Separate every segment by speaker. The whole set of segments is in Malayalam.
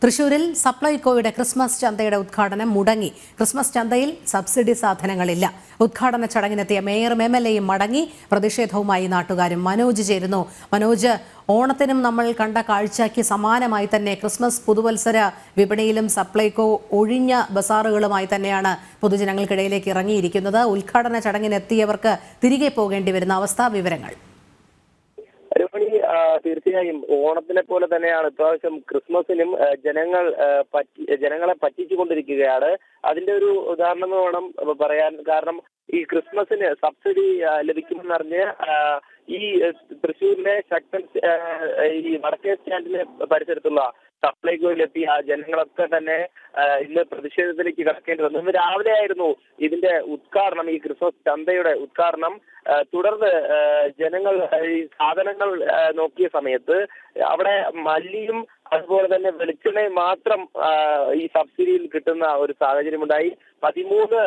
Speaker 1: തൃശൂരിൽ സപ്ലൈകോയുടെ ക്രിസ്മസ് ചന്തയുടെ ഉദ്ഘാടനം മുടങ്ങി. ക്രിസ്മസ് ചന്തയിൽ സബ്സിഡി സാധനങ്ങളില്ല. ഉദ്ഘാടന ചടങ്ങിനെത്തിയ മേയറും MLAയും മടങ്ങി. പ്രതിഷേധവുമായി നാട്ടുകാരും. മനോജ് ചേരുന്നു. മനോജ്, ഓണത്തിനും നമ്മൾ കണ്ട കാഴ്ചയ്ക്ക് സമാനമായി തന്നെ ക്രിസ്മസ് പുതുവത്സര വിപണിയിലും സപ്ലൈകോ ഒഴിഞ്ഞ ബസാറുകളുമായി തന്നെയാണ് പൊതുജനങ്ങൾക്കിടയിലേക്ക് ഇറങ്ങിയിരിക്കുന്നത്. ഉദ്ഘാടന ചടങ്ങിനെത്തിയവർക്ക് തിരികെ പോകേണ്ടി വരുന്ന അവസ്ഥാ വിവരങ്ങൾ.
Speaker 2: തീർച്ചയായും ഓണത്തിനെ പോലെ തന്നെയാണ് ഇപ്രാവശ്യം ക്രിസ്മസിനും ജനങ്ങളെ പറ്റിച്ചുകൊണ്ടിരിക്കുകയാണ്. അതിന്റെ ഒരു ഉദാഹരണം വേണം പറയാൻ. കാരണം ഈ ക്രിസ്മസിന് സബ്സിഡി ലഭിക്കുമെന്നറിഞ്ഞ് ഈ തൃശ്ശൂരിലെ ശക്തൻ ഈ വടക്കേ സ്റ്റാൻഡിന് പരിസരത്തുള്ള സപ്ലൈകോയിലെത്തിയ ജനങ്ങളൊക്കെ തന്നെ ഇന്ന് പ്രതിഷേധത്തിലേക്ക് കടക്കേണ്ടി വന്നു. ഇന്ന് രാവിലെ ആയിരുന്നു ഇതിന്റെ ഉദ്ഘാടനം, ഈ ക്രിസ്മസ് ചന്തയുടെ ഉദ്ഘാടനം. തുടർന്ന് ജനങ്ങൾ ഈ സാധനങ്ങൾ നോക്കിയ സമയത്ത് അവിടെ മല്ലിയും അതുപോലെ തന്നെ വെളിച്ചെണ്ണയും മാത്രം ഈ സബ്സിഡിയിൽ കിട്ടുന്ന ഒരു സാഹചര്യമുണ്ടായി. 13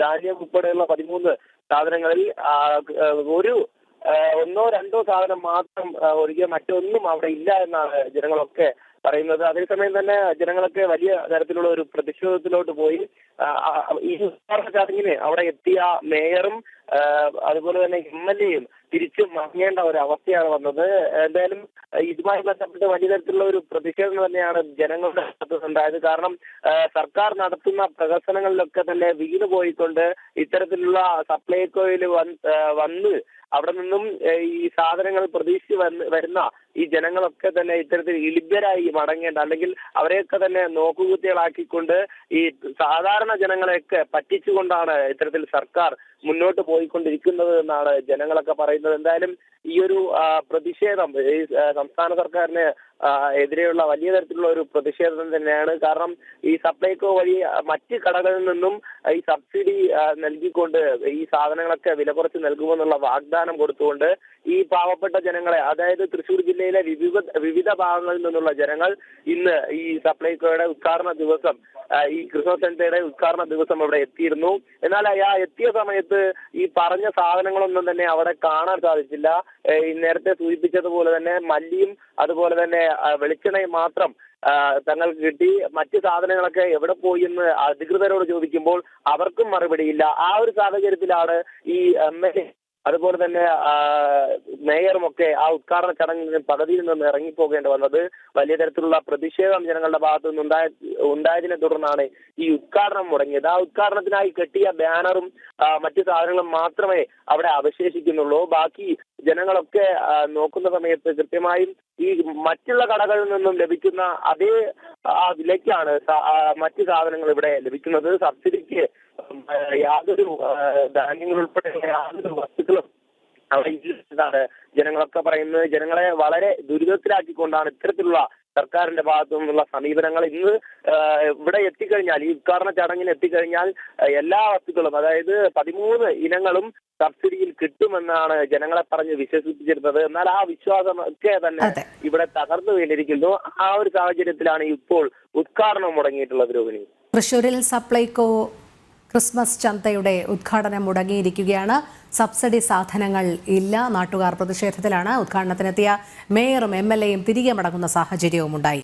Speaker 2: ധാന്യം ഉൾപ്പെടെയുള്ള 13 സാധനങ്ങളിൽ ഒന്നോ രണ്ടോ സാധനം മാത്രം ഒഴികെ മറ്റൊന്നും അവിടെ ഇല്ല എന്നാണ് ജനങ്ങളൊക്കെ പറയുന്നത്. അതേസമയം തന്നെ ജനങ്ങളൊക്കെ വലിയ തരത്തിലുള്ള ഒരു പ്രതിഷേധത്തിലോട്ട് പോയി. ഈ ഉദ്ഘാടന ചടങ്ങിന് അവിടെ എത്തിയ മേയറും അതുപോലെ തന്നെ MLAയും തിരിച്ചു മടങ്ങേണ്ട ഒരു അവസ്ഥയാണ് വന്നത്. എന്തായാലും ഇതുമായി ബന്ധപ്പെട്ട് വലിയ തരത്തിലുള്ള ഒരു പ്രതിഷേധം തന്നെയാണ് ജനങ്ങളുടെ ഭാഗത്തുനിന്നുണ്ടായത്. കാരണം സർക്കാർ നടത്തുന്ന പ്രവർത്തനങ്ങളിലൊക്കെ തന്നെ വീണു പോയിക്കൊണ്ട് ഇത്തരത്തിലുള്ള സപ്ലൈകോയിൽ വന്ന് അവിടെ നിന്നും ഈ സാധനങ്ങൾ പ്രതീക്ഷിച്ച് വരുന്ന ഈ ജനങ്ങളൊക്കെ തന്നെ ഇത്തരത്തിൽ ഇളിഭ്യരായി മടങ്ങേണ്ട, അല്ലെങ്കിൽ അവരെയൊക്കെ തന്നെ നോക്കുകുത്തികളാക്കിക്കൊണ്ട് ഈ സാധാരണ ജനങ്ങളെയൊക്കെ പറ്റിച്ചുകൊണ്ടാണ് ഇത്തരത്തിൽ സർക്കാർ മുന്നോട്ട് പോയിക്കൊണ്ടിരിക്കുന്നത് എന്നാണ് ജനങ്ങളൊക്കെ പറയുന്നത്. എന്തായാലും ഈ ഒരു പ്രതിഷേധം ഈ സംസ്ഥാന സർക്കാരിന് എതിരെയുള്ള വലിയ തരത്തിലുള്ള ഒരു പ്രതിഷേധം തന്നെയാണ്. കാരണം ഈ സപ്ലൈകോ വഴി മറ്റ് കടകളിൽ നിന്നും ഈ സബ്സിഡി നൽകിക്കൊണ്ട് ഈ സാധനങ്ങളൊക്കെ വില കുറച്ച് നൽകുമെന്നുള്ള വാഗ്ദാനം കൊടുത്തുകൊണ്ട് ഈ പാവപ്പെട്ട ജനങ്ങളെ, അതായത് തൃശ്ശൂർ ജില്ലയിലെ വിവിധ ഭാഗങ്ങളിൽ നിന്നുള്ള ജനങ്ങൾ ഇന്ന് ഈ സപ്ലൈകോയുടെ ഉദ്ഘാടന ദിവസം, ഈ ക്രിസ്മസ് ചന്തയുടെ ഉദ്ഘാടന ദിവസം അവിടെ എത്തിയിരുന്നു. എന്നാൽ എത്തിയ സമയത്ത് ഈ പറഞ്ഞ സാധനങ്ങളൊന്നും തന്നെ അവിടെ കാണാൻ സാധിച്ചില്ല. ഈ നേരത്തെ സൂചിപ്പിച്ചതുപോലെ തന്നെ മല്ലിയും അതുപോലെ തന്നെ വെളിച്ചെണ്ണയും മാത്രം തങ്ങൾക്ക് കിട്ടി. മറ്റ് സാധനങ്ങളൊക്കെ എവിടെ പോയി എന്ന് അധികൃതരോട് ചോദിക്കുമ്പോൾ അവർക്കും മറുപടിയില്ല. ആ ഒരു സാഹചര്യത്തിലാണ് ഈ MLA അതുപോലെ തന്നെ മേയറുമൊക്കെ ആ ഉദ്ഘാടന ചടങ്ങിന് പദ്ധതിയിൽ നിന്ന് ഇറങ്ങിപ്പോകേണ്ടി വന്നത്. വലിയ തരത്തിലുള്ള പ്രതിഷേധം ജനങ്ങളുടെ ഭാഗത്തു നിന്ന് ഉണ്ടായതിനെ തുടർന്നാണ് ഈ ഉദ്ഘാടനം മുടങ്ങിയത്. ആ ഉദ്ഘാടനത്തിനായി കെട്ടിയ ബാനറും മറ്റു സാധനങ്ങളും മാത്രമേ അവിടെ അവശേഷിക്കുന്നുള്ളൂ. ബാക്കി ജനങ്ങളൊക്കെ നോക്കുന്ന സമയത്ത് കൃത്യമായും ഈ മറ്റുള്ള കടകളിൽ നിന്നും ലഭിക്കുന്ന അതേ വിലയ്ക്കാണ് മറ്റു സാധനങ്ങൾ ഇവിടെ ലഭിക്കുന്നത്. സബ്സിഡിക്ക് യാതൊരു ധാന്യങ്ങൾ ഉൾപ്പെടെ യാതൊരു വസ്തുക്കളും അവിടെ ഇല്ലെന്നാണ് ജനങ്ങളൊക്കെ പറയുന്നത്. ജനങ്ങളെ വളരെ ദുരിതത്തിലാക്കിക്കൊണ്ടാണ് ഇത്തരത്തിലുള്ള സർക്കാരിന്റെ ഭാഗത്തു നിന്നുള്ള സമീപനങ്ങൾ. ഇന്ന് ഇവിടെ എത്തിക്കഴിഞ്ഞാൽ, ഈ ഉദ്ഘാടന ചടങ്ങിന് എത്തിക്കഴിഞ്ഞാൽ എല്ലാ വസ്തുക്കളും, അതായത് 13 ഇനങ്ങളും സബ്സിഡിയിൽ കിട്ടുമെന്നാണ് ജനങ്ങളെ പറഞ്ഞ് വിശ്വസിപ്പിച്ചിരുന്നത്. എന്നാൽ ആ വിശ്വാസം ഒക്കെ തന്നെ ഇവിടെ തകർന്നു വീണിരിക്കുന്നു. ആ ഒരു സാഹചര്യത്തിലാണ് ഇപ്പോൾ ഉദ്ഘാടനം മുടങ്ങിയിട്ടുള്ളത്. രോഹിണി,
Speaker 1: തൃശ്ശൂരിൽ സപ്ലൈകോ ക്രിസ്മസ് ചന്തയുടെ ഉദ്ഘാടനം മുടങ്ങിയിരിക്കുകയാണ്. സബ്സിഡി സാധനങ്ങൾ ഇല്ല. നാട്ടുകാർ പ്രതിഷേധത്തിലാണ്. ഉദ്ഘാടനത്തിനെത്തിയ മേയറും MLAയും തിരികെ മടങ്ങുന്ന സാഹചര്യവും ഉണ്ടായി.